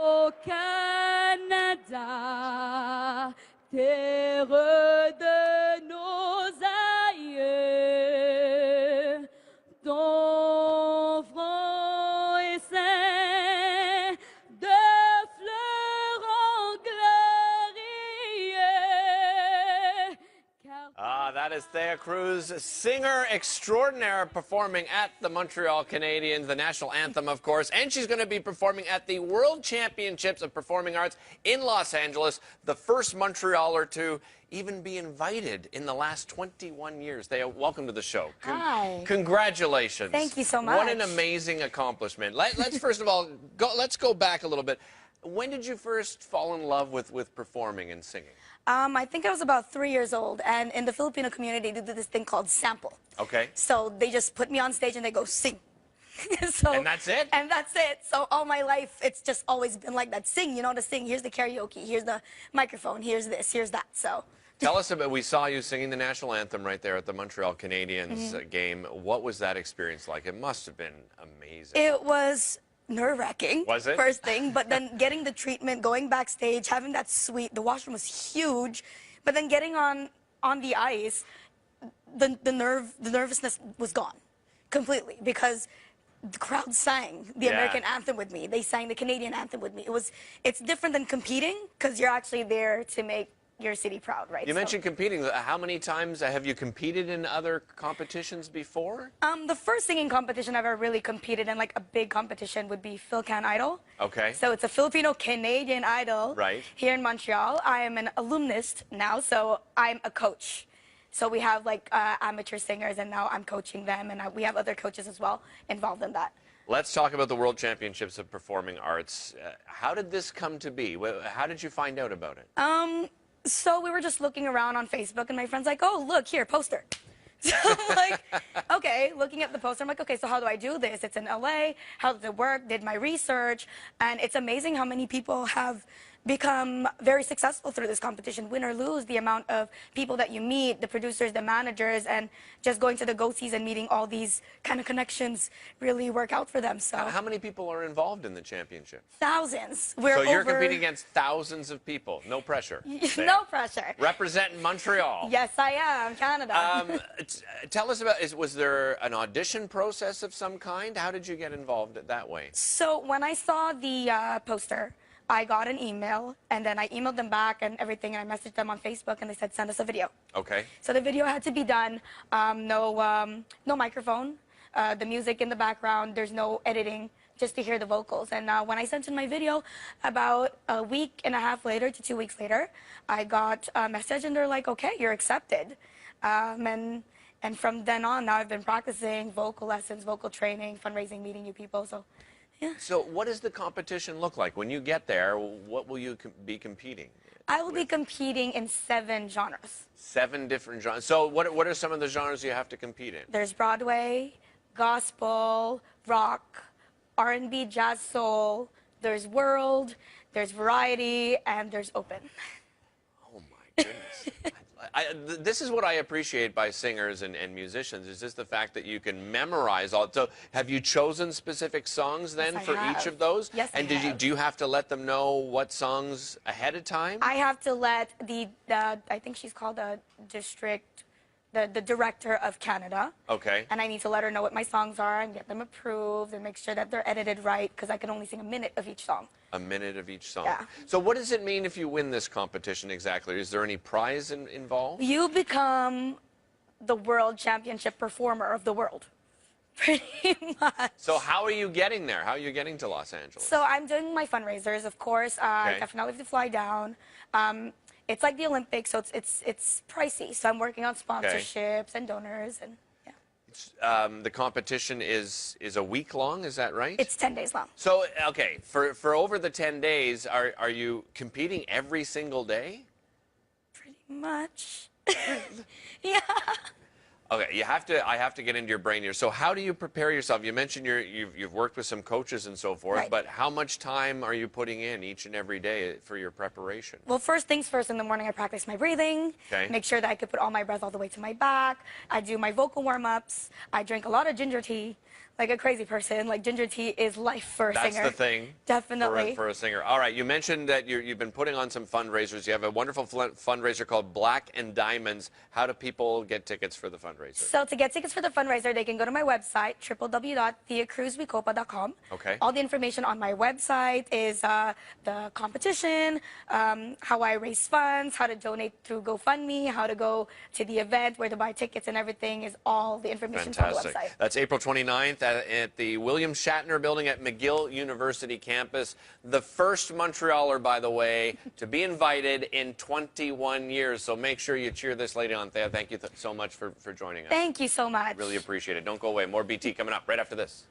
Au Canada, terre de nos aïeux, ton front est saint de fleurs en glorieux. That is Thea Cruz, singer extraordinaire, performing at the Montreal Canadiens, the national anthem, of course, and she's going to be performing at the World Championships of Performing Arts in Los Angeles, the first Montrealer to even be invited in the last 21 years. Thea, welcome to the show. Hi. Congratulations. Thank you so much. What an amazing accomplishment. Let's first of all, let's go back a little bit. When did you first fall in love with performing and singing? I think I was about 3 years old, and in the Filipino community, they do this thing called sample. Okay. So they just put me on stage and they go, sing. And that's it? And that's it. So all my life, it's just always been like that. Sing, you know, to sing. Here's the karaoke. Here's the microphone. Here's this. Here's that. So. Tell us about, we saw you singing the national anthem right there at the Montreal Canadiens game. What was that experience like? It must have been amazing. It was nerve-wracking. Was it? First thing, but then getting the treatment, going backstage, having that suite. The washroom was huge, but then getting on the ice, the nervousness was gone completely because the crowd sang the American anthem with me. They sang the Canadian anthem with me. It's different than competing because you're actually there to make your city proud, right? You mentioned competing. How many times have you competed in other competitions before? The first singing competition I've ever really competed in, like a big competition, would be Philcan Idol. Okay. So it's a Filipino-Canadian Idol here in Montreal. I am an alumnist now, so I'm a coach. So we have like amateur singers, and now I'm coaching them, and we have other coaches as well involved in that. Let's talk about the World Championships of Performing Arts. How did this come to be? How did you find out about it? So we were just looking around on Facebook, and my friend's like, oh, look, here, poster. So I'm like, okay, looking at the poster, I'm like, okay, so how do I do this? It's in LA. How does it work? Did my research. And it's amazing how many people have become very successful through this competition, win or lose, the amount of people that you meet, the producers, the managers, and just going to the go-sees and meeting all these kind of connections really work out for them. So how many people are involved in the championship? Thousands. So you're competing against thousands of people. No pressure. No pressure. Representing Montreal. Yes, I am. Canada. Tell us about, was there an audition process of some kind? How did you get involved that way? So when I saw the poster, I got an email, and then I emailed them back and everything, and I messaged them on Facebook, and they said, send us a video. Okay. So the video had to be done, no microphone, the music in the background, there's no editing, just to hear the vocals. And when I sent in my video, about a week and a half later to 2 weeks later, I got a message, and they're like, okay, you're accepted. And from then on, now I've been practicing vocal lessons, vocal training, fundraising, meeting new people, so. Yeah. So what does the competition look like? When you get there, what will you be competing I will be competing in 7 genres. 7 different genres. So what are some of the genres you have to compete in? There's Broadway, gospel, rock, R&B, jazz, soul. There's world, there's variety, and there's open. Oh, my goodness. This is what I appreciate by singers and musicians, is just the fact that you can memorize all. So have you chosen specific songs then for each of those? Yes, and do you have to let them know what songs ahead of time? I have to let I think she's called the director of Canada. Okay. And I need to let her know what my songs are and get them approved and make sure that they're edited right, because I can only sing a minute of each song. A minute of each song. Yeah. So what does it mean if you win this competition exactly? Is there any prize involved? You become the World Championship performer of the world. Pretty much. So how are you getting there? How are you getting to Los Angeles? So I'm doing my fundraisers, of course. I definitely have to fly down. It's like the Olympics, so it's pricey. So I'm working on sponsorships and donors, and the competition is a week long, is that right? It's 10 days long. So, okay, for over the 10 days, are you competing every single day? Pretty much. Yeah. Okay, I have to get into your brain here. So how do you prepare yourself? You mentioned you've worked with some coaches and so forth, but how much time are you putting in each and every day for your preparation? Well, first things first, in the morning I practice my breathing, make sure that I could put all my breath all the way to my back. I do my vocal warm-ups. I drink a lot of ginger tea. like a crazy person. Like ginger tea is life for a singer. That's the thing. Definitely. For a singer. All right, you mentioned that you've been putting on some fundraisers. You have a wonderful fundraiser called Black and Diamonds. How do people get tickets for the fundraiser? So to get tickets for the fundraiser, they can go to my website, www.theacruzwicopa.com. Okay. All the information on my website is the competition, how I raise funds, how to donate through GoFundMe, how to go to the event, where to buy tickets and everything is all the information on the website. That's April 29th at the William Shatner Building at McGill University campus. The first Montrealer, by the way, to be invited in 21 years. So make sure you cheer this lady on. Thea, thank you so much for joining us. Thank you so much. Really appreciate it. Don't go away. More BT coming up right after this.